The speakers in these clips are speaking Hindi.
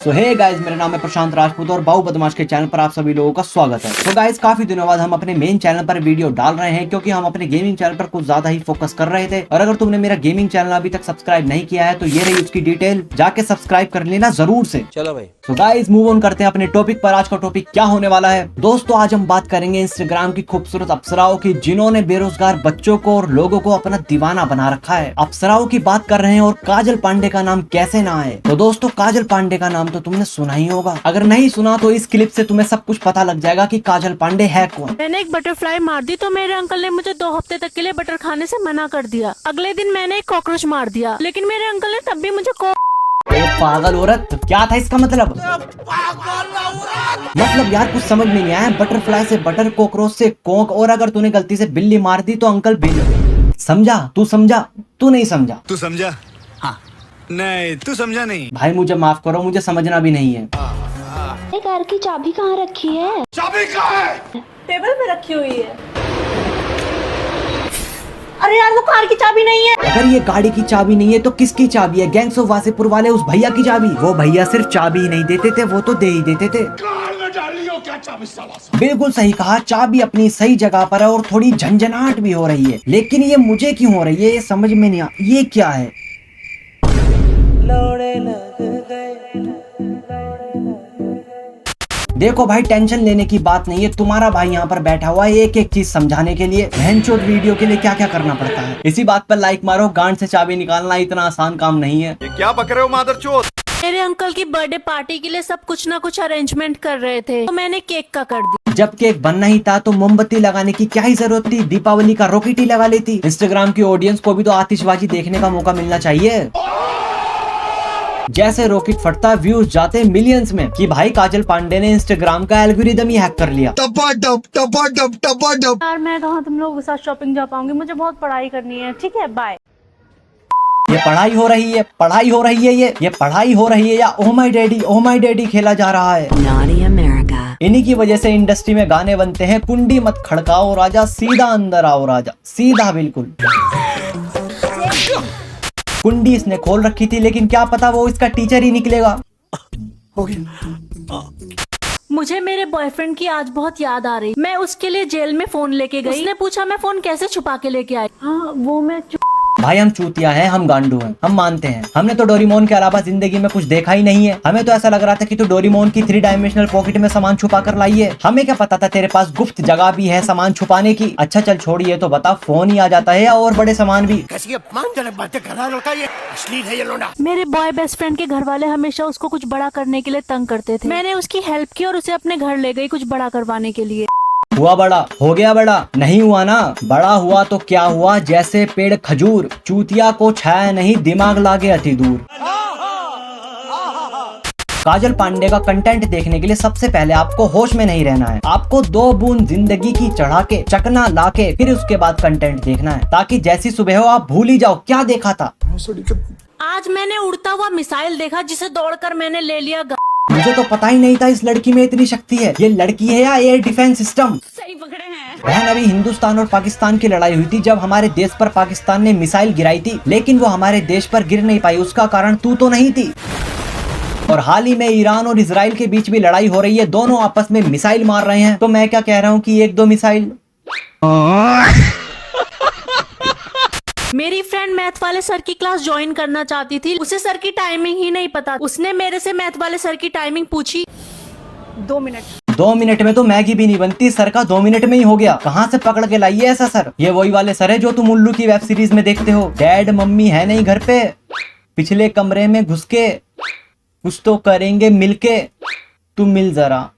सो हे गाइस, मेरा नाम है प्रशांत राजपूत और बाहु बदमाश के चैनल पर आप सभी लोगों का स्वागत है। तो गाइस, काफी दिनों बाद हम अपने मेन चैनल पर वीडियो डाल रहे हैं क्योंकि हम अपने गेमिंग चैनल पर कुछ ज्यादा ही फोकस कर रहे थे। और अगर तुमने मेरा गेमिंग चैनल अभी तक सब्सक्राइब नहीं किया है तो ये रही उसकी डिटेल, जाके सब्सक्राइब कर लेना जरूर से। चलो भाई। तो गाइस, मूव ऑन करते हैं अपने टॉपिक पर। आज का टॉपिक क्या होने वाला है दोस्तों? आज हम बात करेंगे इंस्टाग्राम की खूबसूरत अप्सराओं की, जिन्होंने बेरोजगार बच्चों को और लोगों को अपना दीवाना बना रखा है। अप्सराओं की बात कर रहे हैं और काजल पांडे का नाम कैसे ना आए। तो दोस्तों, काजल पांडे का नाम तो तुमने सुना ही होगा। अगर नहीं सुना तो इस क्लिप से तुम्हें सब कुछ पता लग जाएगा कि काजल पांडे है कौन। मैंने एक बटरफ्लाई मार दी तो मेरे अंकल ने मुझे 2 हफ्ते तक के लिए बटर खाने से मना कर दिया। अगले दिन मैंने एक कॉकरोच मार दिया, लेकिन मेरे अंकल ने तब भी मुझे पागल औरत, क्या था इसका मतलब? मतलब यार कुछ समझ में नहीं आया। बटरफ्लाई से बटर, कॉकरोच से कोक, और अगर तूने गलती से बिल्ली मार दी तो अंकल बिल। समझा? तू समझा? तू नहीं समझा? तू समझा? हाँ। नहीं, तू समझा नहीं। भाई मुझे माफ करो, मुझे समझना भी नहीं है। कार की चाबी कहाँ रखी है? चाबी कहाँ है? टेबल पे रखी हुई है। अरे यार, वो कार की चाबी नहीं है। अगर ये गाड़ी की चाबी नहीं है तो किसकी चाबी है? गैंग्स ऑफ वासेपुर वाले उस भैया की चाबी। वो भैया सिर्फ चाबी ही नहीं देते थे, वो तो दे ही देते थे। कार में डाली हो क्या चाबी साला? बिल्कुल सही कहा, चाबी अपनी सही जगह पर है और थोड़ी झंझनाहट भी हो रही है, लेकिन ये मुझे क्यों हो रही है ये समझ में नहीं आ। ये क्या है? देखो भाई, टेंशन लेने की बात नहीं है। तुम्हारा भाई यहाँ पर बैठा हुआ है एक एक चीज समझाने के लिए। बहनचोद वीडियो के लिए क्या क्या करना पड़ता है। इसी बात पर लाइक मारो। गांड से चाबी निकालना इतना आसान काम नहीं है। ये क्या बक रहे हो मादरचोद? मेरे अंकल की बर्थडे पार्टी के लिए सब कुछ ना कुछ अरेंजमेंट कर रहे थे, तो मैंने केक का कर दिया। जब केक बनना ही था तो मोमबत्ती लगाने की क्या ही जरूरत थी? दीपावली का रॉकेट ही लगा लेती। इंस्टाग्राम की ऑडियंस को भी तो आतिशबाजी देखने का मौका मिलना चाहिए। जैसे रॉकेट फटता व्यूज जाते मिलियंस में कि भाई काजल पांडे ने इंस्टाग्राम का एल्गोरिदम ही हैक कर लिया। यार मैं कहाँ तुम लोगों के साथ शॉपिंग जा पाऊंगी, मुझे बहुत पढ़ाई करनी है। ठीक है, बाय। ये पढ़ाई हो रही है, पढ़ाई हो रही है, ये पढ़ाई हो रही है या ओ माई डैडी खेला जा रहा है। इन्हीं की वजह से इंडस्ट्री में गाने बनते हैं, कुंडी मत खड़काओ राजा, सीधा अंदर आओ राजा, सीधा बिल्कुल। कुंडी इसने खोल रखी थी, लेकिन क्या पता वो इसका टीचर ही निकलेगा। हो गया। मुझे मेरे बॉयफ्रेंड की आज बहुत याद आ रही। मैं उसके लिए जेल में फोन लेके गई। उसने पूछा मैं फोन कैसे छुपा के लेके आई। हाँ, वो मैं भाई हम चूतिया हैं, हम गांडू हैं, हम मानते हैं। हमने तो डोरेमोन के अलावा जिंदगी में कुछ देखा ही नहीं है। हमें तो ऐसा लग रहा था कि तू डोरेमोन की 3 डायमेंशनल पॉकेट में सामान छुपा कर लाई है। हमें क्या पता था तेरे पास गुप्त जगह भी है सामान छुपाने की। अच्छा चल छोड़िए, तो बता, फोन ही आ जाता है या और बड़े सामान भी? कैसी अपमानजनक बातें कर रहा है लड़का, ये अश्लील है ये लोना। मेरे बॉय बेस्ट फ्रेंड के घर वाले हमेशा उसको कुछ बड़ा करने के लिए तंग करते थे। मैंने उसकी हेल्प की और उसे अपने घर ले गई कुछ बड़ा करवाने के लिए। हुआ बड़ा, हो गया बड़ा? नहीं हुआ ना। बड़ा हुआ तो क्या हुआ, जैसे पेड़ खजूर, चूतिया को छाया नहीं दिमाग लागे अति दूर। काजल पांडे का कंटेंट देखने के लिए सबसे पहले आपको होश में नहीं रहना है। आपको 2 बूंद जिंदगी की चढ़ा के चकना लाके फिर उसके बाद कंटेंट देखना है, ताकि जैसी सुबह हो आप भूल ही जाओ क्या देखा था। आज मैंने उड़ता हुआ मिसाइल देखा जिसे दौड़कर मैंने ले लिया। मुझे तो पता ही नहीं था इस लड़की में इतनी शक्ति है। ये लड़की है या एयर डिफेंस सिस्टम? सही पकड़े हैं। बहन, अभी हिंदुस्तान और पाकिस्तान की लड़ाई हुई थी जब हमारे देश पर पाकिस्तान ने मिसाइल गिराई थी, लेकिन वो हमारे देश पर गिर नहीं पाई। उसका कारण तू तो नहीं थी। और हाल ही में ईरान और इजराइल के बीच भी लड़ाई हो रही है। दोनों आपस में मिसाइल मार रहे हैं। तो मैं क्या कह रहा हूँ कि 1-2 मिसाइल। मेरी फ्रेंड मैथ वाले सर की क्लास ज्वाइन करना चाहती थी। उसे सर की टाइमिंग ही नहीं पता। उसने मेरे से मैथ वाले सर की टाइमिंग पूछी। 2 मिनट। 2 मिनट में तो मैगी भी नहीं बनती, सर का 2 मिनट में ही हो गया। कहाँ से पकड़ के लाइए ऐसा सर? ये वही वाले सर है जो तुम उल्लू की वेब सीरीज में देखते हो। डैड मम्मी है नहीं घर पे, पिछले कमरे में घुस के कुछ तो करेंगे मिलके, तुम मिल जरा।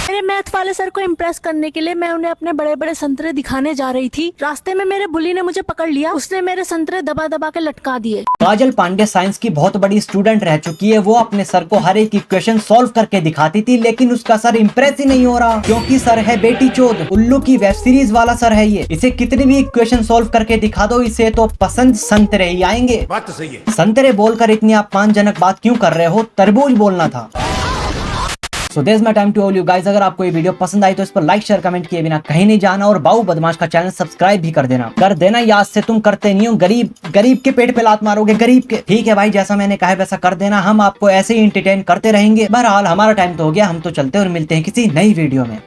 मेरे मैथ वाले सर को इम्प्रेस करने के लिए मैं उन्हें अपने बड़े बड़े संतरे दिखाने जा रही थी। रास्ते में मेरे बुली ने मुझे पकड़ लिया। उसने मेरे संतरे दबा दबा के लटका दिए। काजल पांडे साइंस की बहुत बड़ी स्टूडेंट रह चुकी है। वो अपने सर को हर एक इक्वेशन सॉल्व करके दिखाती थी, लेकिन उसका सर इम्प्रेस ही नहीं हो रहा, क्योंकि सर है बेटी चोद। उल्लू की वेब सीरीज वाला सर है ये। इसे कितनी भी इक्वेशन सॉल्व करके दिखा दो, इसे तो पसंद संतरे ही आएंगे। बात तो सही है। संतरे बोलकर इतनी अपमानजनक बात क्यों कर रहे हो? तरबूज बोलना था। So this my time to all you guys, अगर आपको ये वीडियो पसंद आई तो इस पर लाइक शेयर कमेंट किए बिना कहीं नहीं जाना, और बाऊ बदमाश का चैनल सब्सक्राइब भी कर देना याद से, तुम करते नहीं हो। गरीब के पेट पे लात मारोगे, गरीब के। ठीक है भाई, जैसा मैंने कहा वैसा कर देना, हम आपको ऐसे ही एंटरटेन करते रहेंगे। बहरहाल हमारा टाइम तो हो गया, हम तो चलते और मिलते हैं किसी नई वीडियो में।